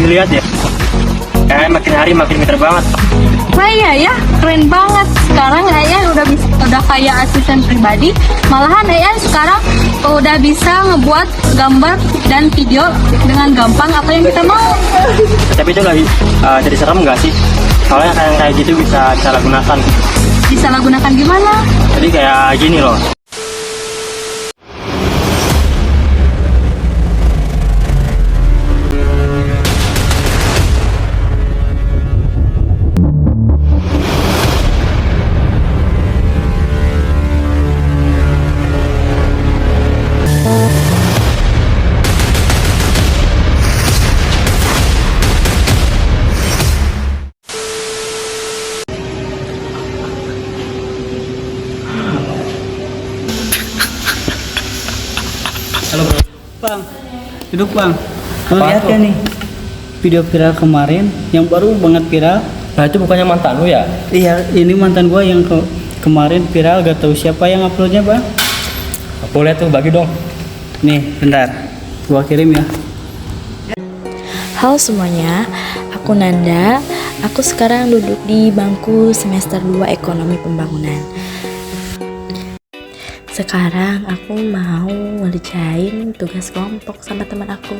lihat ya, makin hari makin pinter banget. Wah iya ya, keren banget. Sekarang AI udah kayak asisten pribadi. Malahan AI sekarang udah bisa ngebuat gambar dan video dengan gampang apa yang kita mau. Tapi itu lagi jadi serem nggak sih? Soalnya kayak gitu bisa salah gunakan. Disalahgunakan gimana? Jadi kayak gini loh. Halo bro. Bang, duduk bang. Lo Apaan lihat tuh? ya nih video viral kemarin yang baru banget viral. Nah itu bukannya mantan lu ya? Iya, ini mantan gua yang kemarin viral, gak tahu siapa yang uploadnya bang. Boleh tuh, bagi dong. Nih, bentar, gua kirim ya. Halo semuanya, aku Nanda. Aku sekarang duduk di bangku semester 2 Ekonomi Pembangunan. Sekarang aku mau ngerjain tugas kelompok sama teman aku.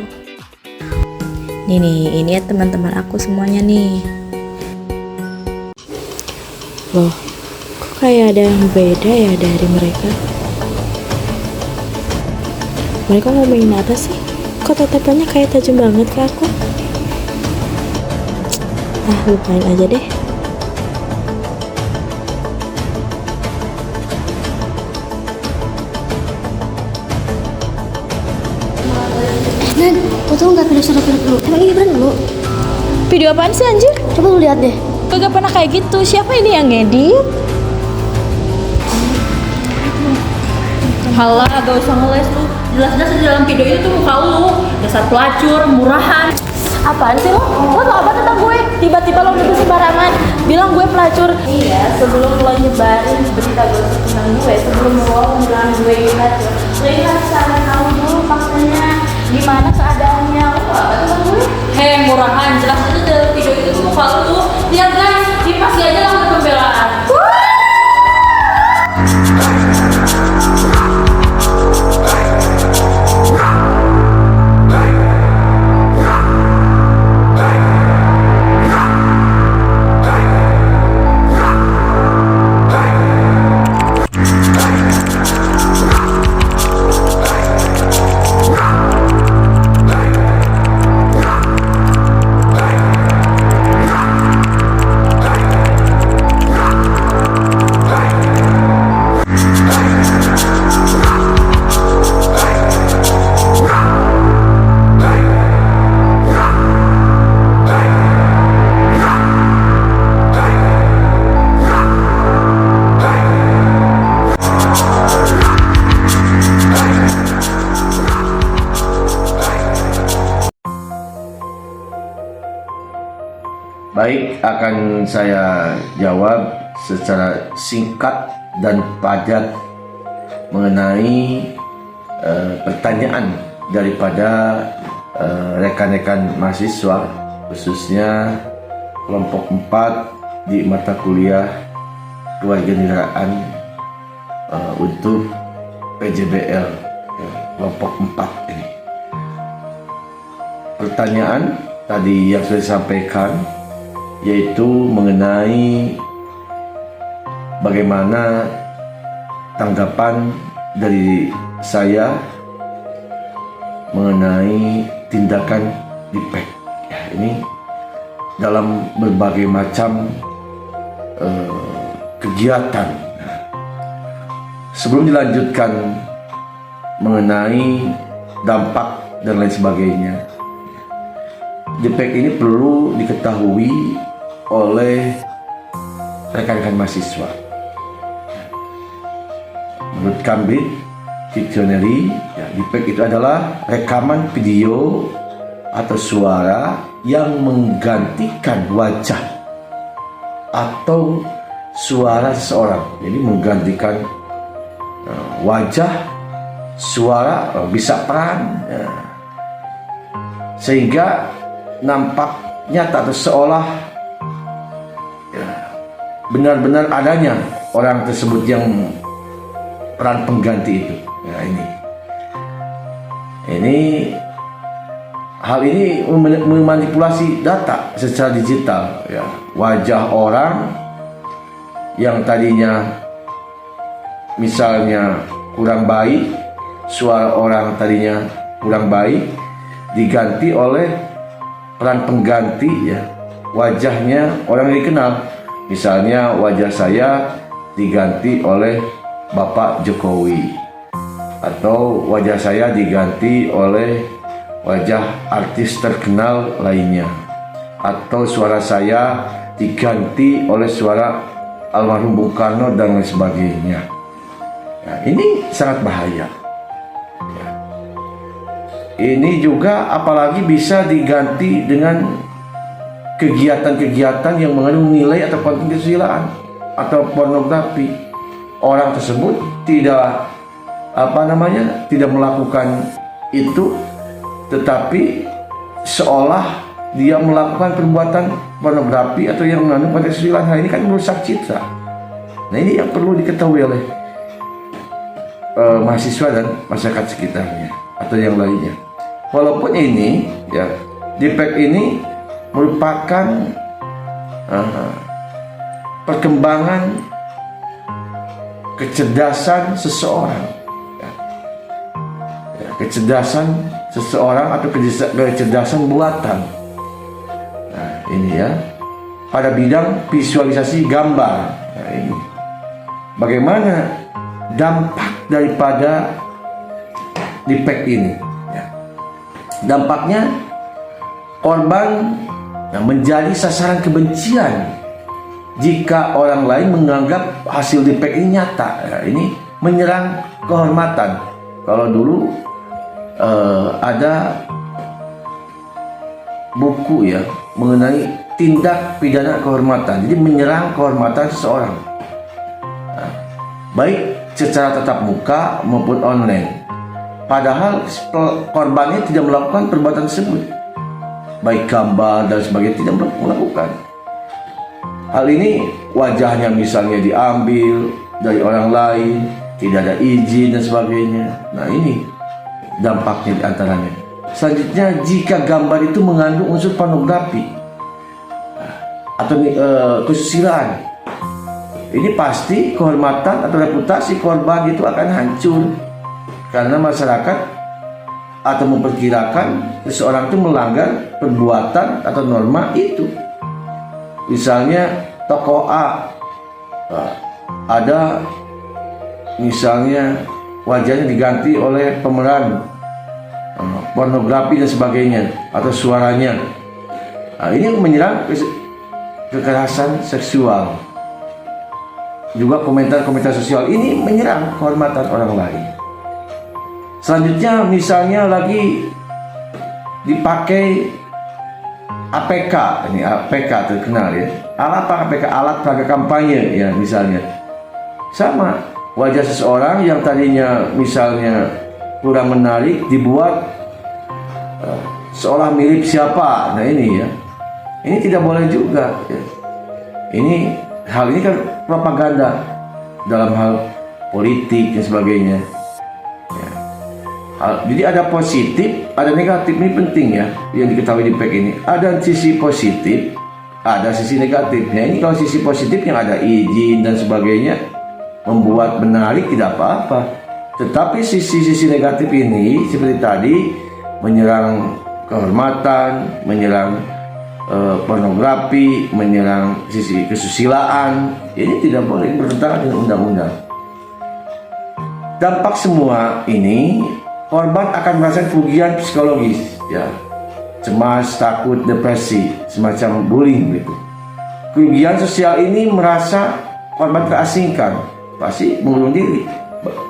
Ini ya teman-teman aku semuanya nih. Loh, kok kayak ada yang beda ya dari mereka? Mereka ngomongin apa sih? Kok tatapannya kayak tajam banget ke aku? Lupain aja deh. Nan, foto lu nggak video dulu. Emang ini bener lu? Video apaan sih anjir? Coba lu lihat deh. Gak pernah kayak gitu. Siapa ini yang ngedit? Halah, gak usah ngeles lu. Jelas-jelas di dalam video itu tuh muka lu. Dasar pelacur, murahan. Apaan sih lo? Lo tau apa tentang gue? Tiba-tiba lo nuduh sembarangan bilang gue pelacur. Iya, sebelum lo nyebarin berita gosip tentang gue, sebelum lo bilang gue pelacur, lihat cara kamu dulu faktanya, gimana keadaannya. Lo tau apa tentang gue? Hei, murahan. Jelas aja dalam video itu tuh muka lu. Lihat guys, dipasih aja lah untuk pembelaan. Baik, akan saya jawab secara singkat dan padat mengenai pertanyaan daripada rekan-rekan mahasiswa, khususnya kelompok 4 di mata kuliah Kewarganegaraan untuk PJBL kelompok 4 ini. Pertanyaan tadi yang sudah disampaikan yaitu mengenai bagaimana tanggapan dari saya mengenai tindakan Dipek. Ya, ini dalam berbagai macam kegiatan. Sebelum dilanjutkan mengenai dampak dan lain sebagainya, Dipek ini perlu diketahui oleh rekan-rekan mahasiswa. Menurut Cambridge Dictionary, ya, Dipek itu adalah rekaman video atau suara yang menggantikan wajah atau suara seseorang. Jadi menggantikan wajah, suara, bisa peran, ya. Sehingga nampak nyata atau seolah ya, benar-benar adanya orang tersebut yang peran pengganti itu. Ya, hal ini memanipulasi data secara digital. Ya, wajah orang yang tadinya misalnya kurang baik, suara orang tadinya kurang baik, diganti oleh peran pengganti, ya, wajahnya orang yang dikenal. Misalnya wajah saya diganti oleh Bapak Jokowi, atau wajah saya diganti oleh wajah artis terkenal lainnya, atau suara saya diganti oleh suara almarhum Bung Karno dan lain sebagainya. Nah, ini sangat bahaya. Ya. Ini juga apalagi bisa diganti dengan kegiatan-kegiatan yang mengandung nilai atau konten kesusilaan atau pornografi. Orang tersebut tidak tidak melakukan itu, tetapi seolah dia melakukan perbuatan pornografi atau yang mengandung konten kesusilaan. Hal ini kan merusak citra. Nah, ini yang perlu diketahui oleh mahasiswa dan masyarakat sekitarnya atau yang lainnya. Walaupun ini, ya, deepfake ini merupakan perkembangan kecerdasan seseorang, ya. Ya, kecerdasan seseorang atau kecerdasan buatan. Nah, ini ya, pada bidang visualisasi gambar. Nah, ini bagaimana dampak daripada deepfake ini, ya. Dampaknya korban menjadi sasaran kebencian jika orang lain menganggap hasil deepfake ini nyata. Ya, ini menyerang kehormatan. Kalau dulu ada buku, ya, mengenai tindak pidana kehormatan, jadi menyerang kehormatan seseorang, nah, baik secara tatap muka maupun online, padahal korbannya tidak melakukan perbuatan tersebut, baik gambar dan sebagainya, tidak melakukan. Hal ini wajahnya misalnya diambil dari orang lain, tidak ada izin dan sebagainya. Nah, ini dampaknya diantaranya. Selanjutnya, jika gambar itu mengandung unsur pornografi atau kesusilaan, ini pasti kehormatan atau reputasi korban itu akan hancur, karena masyarakat atau memperkirakan seseorang itu melanggar perbuatan atau norma itu. Misalnya tokoh A, ada misalnya wajahnya diganti oleh pemeran pornografi dan sebagainya, atau suaranya. Nah, ini menyerang kekerasan seksual. Juga komentar-komentar sosial ini menyerang kehormatan orang lain. Selanjutnya, misalnya lagi dipakai APK, ini APK terkenal, ya. Apa APK? Alat peraga kampanye, ya, misalnya. Sama, wajah seseorang yang tadinya misalnya kurang menarik dibuat seolah mirip siapa. Nah, ini, ya, ini tidak boleh juga, ya. Hal ini kan propaganda dalam hal politik dan sebagainya, ya. Jadi ada positif, ada negatif. Ini penting, ya, yang diketahui di deepfake ini. Ada sisi positif, ada sisi negatifnya. Ini kalau sisi positif yang ada izin dan sebagainya, membuat menarik, tidak apa-apa. Tetapi sisi negatif ini seperti tadi, menyerang kehormatan, menyerang pornografi, menyerang sisi kesusilaan, ini tidak boleh, bertentangan dengan undang-undang. Dampak semua ini, korban akan merasakan kerugian psikologis, ya, cemas, takut, depresi, semacam bullying gitu. Kerugian sosial ini merasa korban terasingkan, pasti mengurung diri.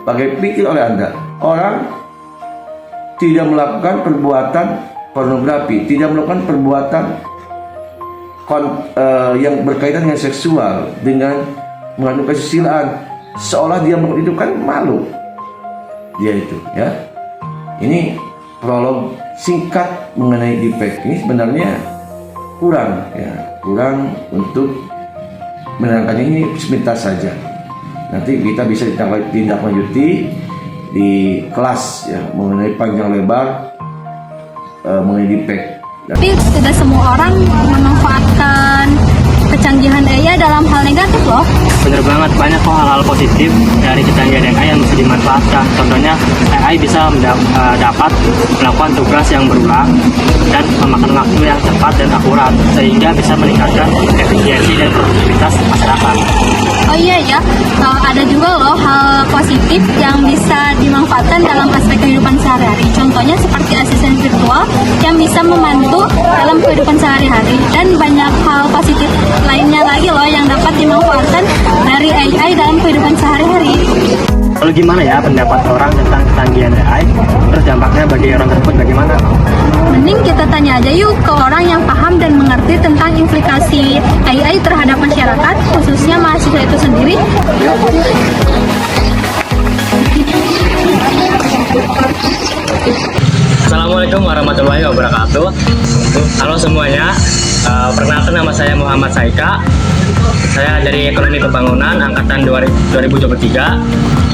Bagaimana pikir oleh Anda, orang tidak melakukan perbuatan pornografi, tidak melakukan perbuatan yang berkaitan dengan seksual, dengan mengandung kesusilaan, seolah dia melakukan itu, kan malu dia itu, ya. Ini prolog singkat mengenai deepfake ini sebenarnya kurang untuk menerangkannya. Ini sepintas saja. Nanti kita bisa ditindaklanjuti di kelas ya mengenai panjang lebar mengenai deepfake. Tapi tidak semua orang memanfaatkan kecanggihan AI dalam hal negatif loh. Bener banget, banyak kok hal-hal positif dari kecanggihan AI yang bisa dimanfaatkan. Contohnya AI bisa dapat melakukan tugas yang berulang dan memakan waktu yang cepat dan akurat, sehingga bisa meningkatkan efisiensi dan produktivitas masyarakat. Oh iya ya, ada juga loh hal positif yang bisa dimanfaatkan dalam aspek kehidupan sehari-hari. Contohnya seperti asisten virtual yang bisa membantu dalam kehidupan sehari-hari, dan banyak hal positif lainnya lagi loh yang dapat dimanfaatkan dari AI dalam kehidupan sehari-hari. Lalu gimana ya pendapat orang tentang kecanggihan AI? Terus dampaknya bagi orang tersebut bagaimana? Mending kita tanya aja yuk ke orang yang paham dan mengerti tentang implikasi AI terhadap masyarakat, khususnya mahasiswa itu sendiri. Assalamualaikum warahmatullahi wabarakatuh. Halo semuanya, perkenalkan nama saya Muhammad Saika. Saya dari Ekonomi Pembangunan angkatan 2023.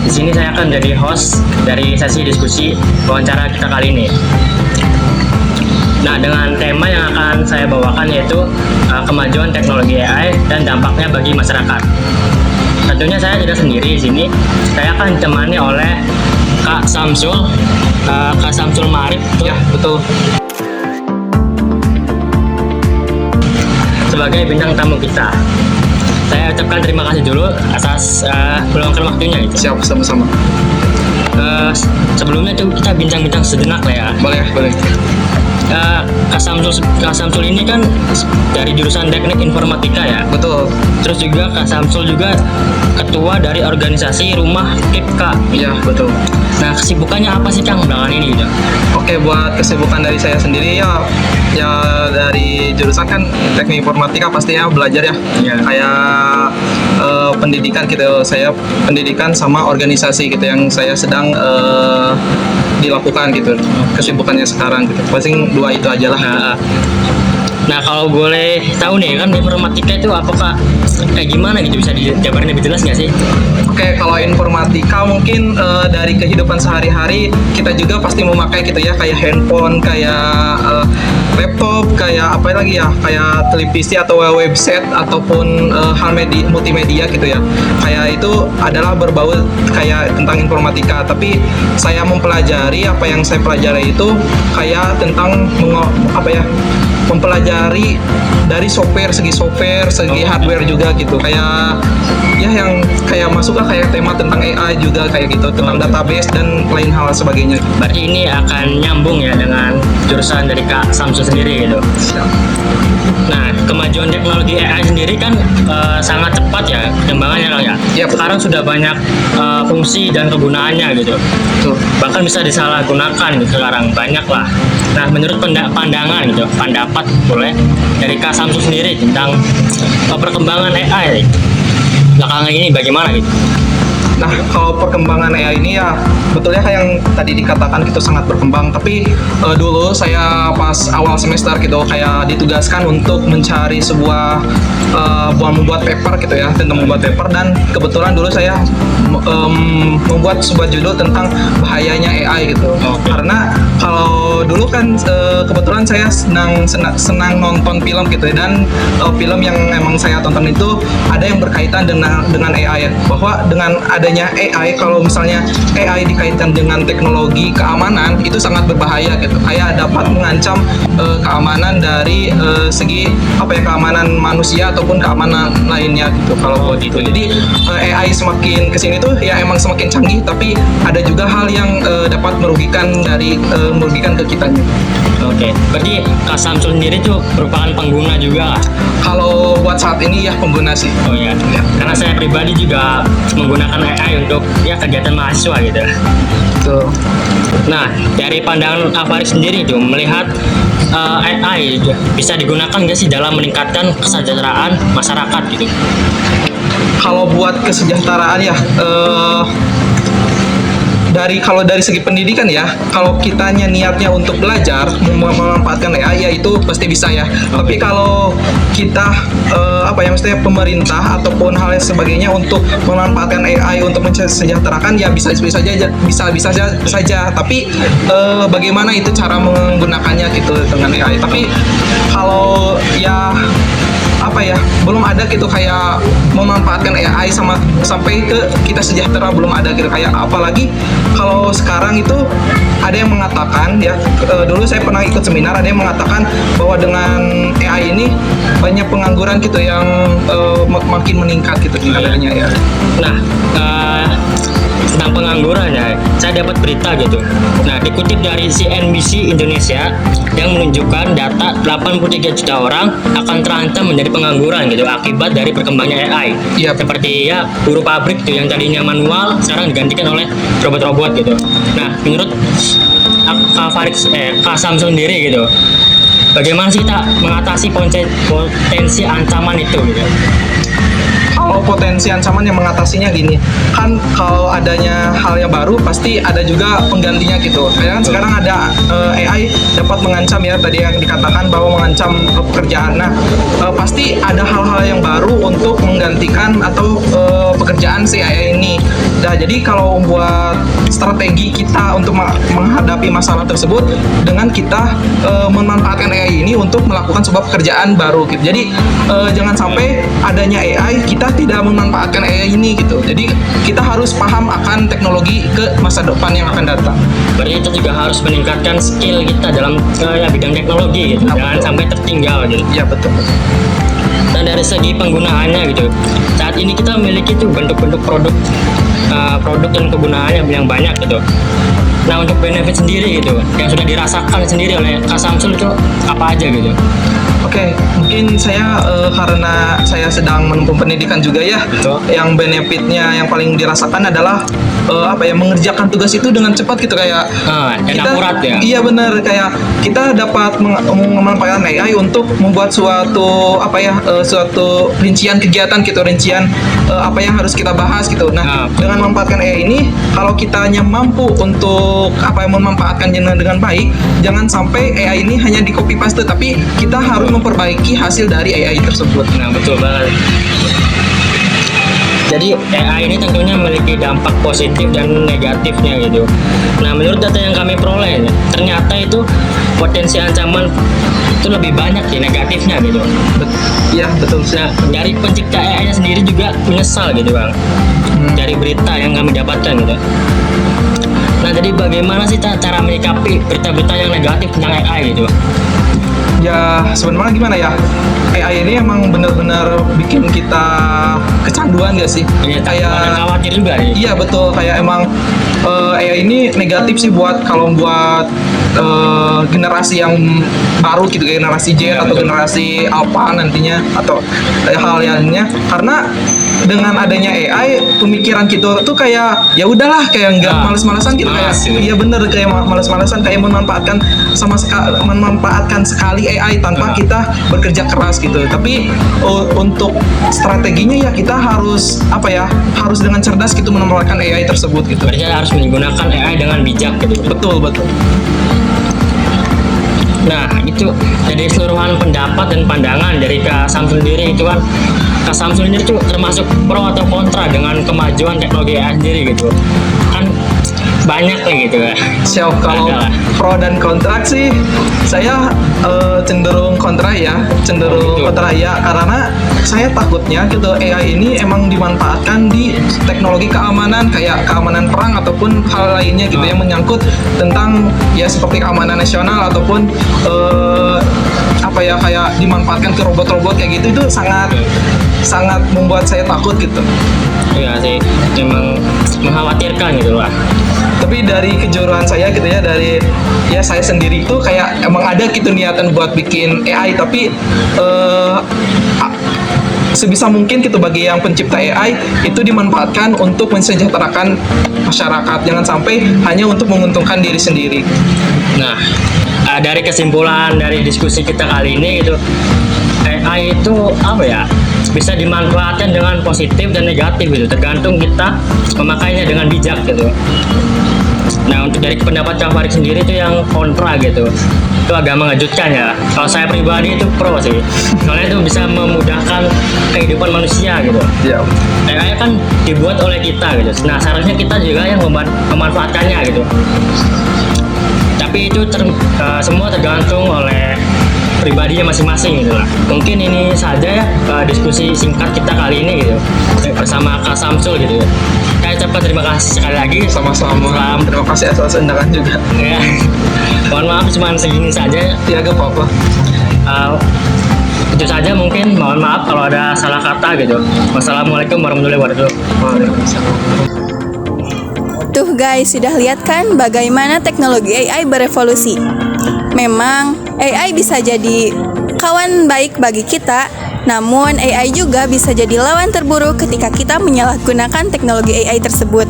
Di sini saya akan jadi host dari sesi diskusi wawancara kita kali ini. Nah, dengan tema yang akan saya bawakan yaitu kemajuan teknologi AI dan dampaknya bagi masyarakat. Tentunya saya tidak sendiri di sini. Saya akan ditemani oleh Kak Samsul Marif. Ya, betul. Sebagai bintang tamu kita. Saya ucapkan terima kasih dulu atas meluangkan waktunya gitu. Siap, sama-sama. Sebelumnya tuh kita bincang-bincang sejenak lah ya. Boleh. Kak Samsul ini kan dari jurusan Teknik Informatika ya. Betul. Terus juga Kak Samsul juga ketua dari organisasi Rumah KIPKA. Iya, betul. Nah, kesibukannya apa sih Kang belakangan ini gitu? Oke, buat kesibukan dari saya sendiri ya dari jurusan kan Teknik Informatika pastinya belajar ya. Iya. Kayak pendidikan gitu. Saya pendidikan sama organisasi gitu yang saya sedang dilakukan gitu. Kesibukannya sekarang gitu. Paling dua itu aja lah. Nah, kalau boleh tahu nih kan informatika itu apakah kayak gimana gitu, bisa dijabarin lebih jelas nggak sih? Oke, kalau informatika mungkin dari kehidupan sehari-hari kita juga pasti memakai gitu ya, kayak handphone, kayak laptop, kayak apa lagi ya, kayak televisi atau website ataupun hal multimedia gitu ya. Kayak itu adalah berbau kayak tentang informatika, tapi saya mempelajari apa yang saya pelajari itu kayak tentang mempelajari dari segi hardware juga gitu, kayak ya yang kayak masuklah kayak tema tentang AI juga kayak gitu, tentang database dan lain hal sebagainya. Berarti ini akan nyambung ya dengan jurusan dari Kak Samsul sendiri gitu. Nah, kemajuan teknologi AI sendiri kan sangat cepat ya perkembangannya Kang ya. Iya, sekarang sudah banyak fungsi dan kegunaannya gitu. Tuh. Bahkan bisa disalahgunakan gitu sekarang, banyak lah. Nah, menurut pandangan gitu, pendapat boleh dari Kak Samsul sendiri tentang perkembangan AI belakangan ini bagaimana gitu? Nah, kalau perkembangan AI ini ya betulnya kayak yang tadi dikatakan gitu sangat berkembang. Tapi dulu saya pas awal semester gitu kayak ditugaskan untuk mencari sebuah membuat paper gitu ya, tentang membuat paper, dan kebetulan dulu saya membuat sebuah judul tentang bahayanya AI gitu. Karena kalau dulu kan kebetulan saya senang nonton film gitu ya, dan film yang emang saya tonton itu ada yang berkaitan dengan AI ya, bahwa dengan adanya AI, kalau misalnya AI dikaitkan dengan teknologi keamanan itu sangat berbahaya gitu, kayak dapat mengancam keamanan dari segi keamanan manusia ataupun keamanan lainnya gitu kalau gitu. Jadi AI semakin kesini tuh ya emang semakin canggih, tapi ada juga hal yang dapat merugikan ke kitanya. Oke, berarti Kak Samsul sendiri tuh merupakan pengguna juga lah? Kalau buat saat ini ya pengguna sih. Oh iya, karena saya pribadi juga menggunakan AI untuk ya kegiatan mahasiswa gitu. Tuh. Nah, dari pandangan Faris sendiri tuh melihat AI bisa digunakan nggak sih dalam meningkatkan kesejahteraan masyarakat gitu? Kalau buat kesejahteraan ya kalau dari segi pendidikan ya, kalau kitanya niatnya untuk belajar memanfaatkan AI ya itu pasti bisa ya. Tapi kalau kita maksudnya pemerintah ataupun hal yang sebagainya untuk memanfaatkan AI untuk mensejahterakan ya bisa saja. Tapi bagaimana itu cara menggunakannya gitu dengan AI. Tapi kalau ya belum ada gitu kayak memanfaatkan AI sampai ke kita sejahtera, belum ada gitu. Kayak apalagi kalau sekarang itu ada yang mengatakan ya, dulu saya pernah ikut seminar, ada yang mengatakan bahwa dengan AI ini banyak pengangguran gitu yang makin meningkat gitu tingkatannya ya. Nah, tentang pengangguran ya, saya dapat berita gitu. Nah, dikutip dari CNBC Indonesia yang menunjukkan data 83 juta orang akan terancam menjadi pengangguran gitu akibat dari berkembangnya AI. Iya. Seperti ya buruh pabrik gitu yang tadinya manual sekarang digantikan oleh robot-robot gitu. Nah, menurut Kak Samsul sendiri gitu, bagaimana sih kita mengatasi potensi ancaman itu gitu? Kalau potensi ancaman yang mengatasinya gini, kan kalau adanya hal yang baru pasti ada juga penggantinya gitu. Kayak kan sekarang ada AI dapat mengancam ya, tadi yang dikatakan bahwa mengancam pekerjaan. Nah, pasti ada hal-hal yang baru untuk menggantikan atau pekerjaan si AI ini. Nah, jadi kalau buat strategi kita untuk menghadapi masalah tersebut dengan kita memanfaatkan AI ini untuk melakukan sebuah pekerjaan baru gitu. Jadi jangan sampai adanya AI kita tidak memanfaatkan AI ini gitu. Jadi kita harus paham akan teknologi ke masa depan yang akan datang. Berarti kita juga harus meningkatkan skill kita dalam bidang teknologi gitu. Jangan sampai tertinggal gitu. Ya betul. Dan dari segi penggunaannya gitu, saat ini kita memiliki tuh bentuk-bentuk produk dan kegunaannya yang banyak gitu. Nah, untuk benefit sendiri gitu, yang sudah dirasakan sendiri oleh Kak Samsul itu apa aja gitu? Oke, mungkin saya karena saya sedang menempuh pendidikan juga ya, Betul. yang benefitnya yang paling dirasakan adalah mengerjakan tugas itu dengan cepat gitu, kayak dan akurat ya. Iya benar, kayak kita dapat memanfaatkan AI untuk membuat suatu suatu rincian kegiatan gitu, rincian apa yang harus kita bahas gitu. Nah, dengan memanfaatkan AI ini, kalau kitanya mampu untuk memanfaatkannya dengan baik, jangan sampai AI ini hanya di copy paste, tapi kita harus memperbaiki hasil dari AI tersebut. Nah, betul banget. Jadi AI ini tentunya memiliki dampak positif dan negatifnya gitu. Nah, menurut data yang kami peroleh, ternyata itu potensi ancaman itu lebih banyak sih negatifnya gitu. Iya betul. Nah, dari pencipta AI-nya sendiri juga menyesal gitu bang. Dari berita yang kami dapatkan gitu. Nah, jadi bagaimana sih cara menyikapi berita-berita yang negatif tentang AI gitu? Ya sebenarnya gimana ya, AI ini emang benar-benar bikin kita kecanduan gak sih? Iya, Kayak dan khawatir juga nih. Iya betul, kayak emang AI ini negatif sih buat generasi yang baru gitu, generasi Z atau generasi Alpha nantinya, atau hal lainnya. Karena dengan adanya AI, pemikiran kita tuh kayak ya udahlah, kayak nggak males-malesan gitu, kayak iya bener, kayak males-malesan, kayak memanfaatkan sekali AI tanpa kita bekerja keras gitu. Tapi untuk strateginya ya kita harus harus dengan cerdas gitu memanfaatkan AI tersebut gitu. Berarti kita harus menggunakan AI dengan bijak gitu. Betul. Nah, itu jadi keseluruhan pendapat dan pandangan dari Kak Samsul sendiri itu kan. Kak Samsul sendiri tuh termasuk pro atau kontra dengan kemajuan teknologi AI sendiri gitu. Kan banyak nih gitu ya. Kalau pro dan kontra sih, saya cenderung kontra ya, karena saya takutnya gitu AI ini emang dimanfaatkan di teknologi keamanan, kayak keamanan perang ataupun hal lainnya gitu yang menyangkut tentang ya seperti keamanan nasional ataupun kayak dimanfaatkan ke robot-robot kayak gitu. Itu sangat membuat saya takut gitu. Iya sih, memang mengkhawatirkan gitu lah. Tapi dari kejuruan saya gitu ya, dari ya saya sendiri itu kayak emang ada gitu niatan buat bikin AI, tapi sebisa mungkin gitu bagi yang pencipta AI itu dimanfaatkan untuk mensejahterakan masyarakat, jangan sampai hanya untuk menguntungkan diri sendiri. Nah, dari kesimpulan dari diskusi kita kali ini gitu, AI itu bisa dimanfaatkan dengan positif dan negatif gitu, tergantung kita memakainya dengan bijak gitu. Nah, untuk dari pendapat Kak Farid sendiri itu yang kontra gitu, itu agak mengejutkan ya. Kalau saya pribadi itu pro sih, soalnya itu bisa memudahkan kehidupan manusia gitu. Iya. AI kan dibuat oleh kita gitu, nah seharusnya kita juga yang memanfaatkannya gitu. Tapi itu semua tergantung oleh pribadinya masing-masing gitu lah. Mungkin ini saja ya diskusi singkat kita kali ini gitu bersama Kak Samsul gitu ya. Saya ucapkan terima kasih sekali lagi. Sama-sama. Terima kasih atas undangan juga. Ya. Mohon maaf cuma segini saja. Ya, gak apa-apa. Itu saja mungkin. Mohon maaf kalau ada salah kata gitu. Wassalamualaikum warahmatullahi wabarakatuh. Waalaikumsalam. Tuh guys, sudah lihat kan bagaimana teknologi AI berevolusi. Memang AI bisa jadi kawan baik bagi kita, namun AI juga bisa jadi lawan terburuk ketika kita menyalahgunakan teknologi AI tersebut.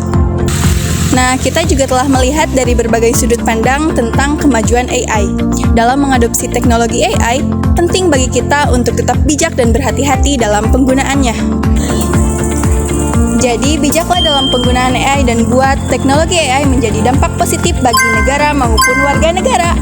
Nah, kita juga telah melihat dari berbagai sudut pandang tentang kemajuan AI. Dalam mengadopsi teknologi AI, penting bagi kita untuk tetap bijak dan berhati-hati dalam penggunaannya. Jadi, bijaklah dalam penggunaan AI dan buat teknologi AI menjadi dampak positif bagi negara maupun warga negara.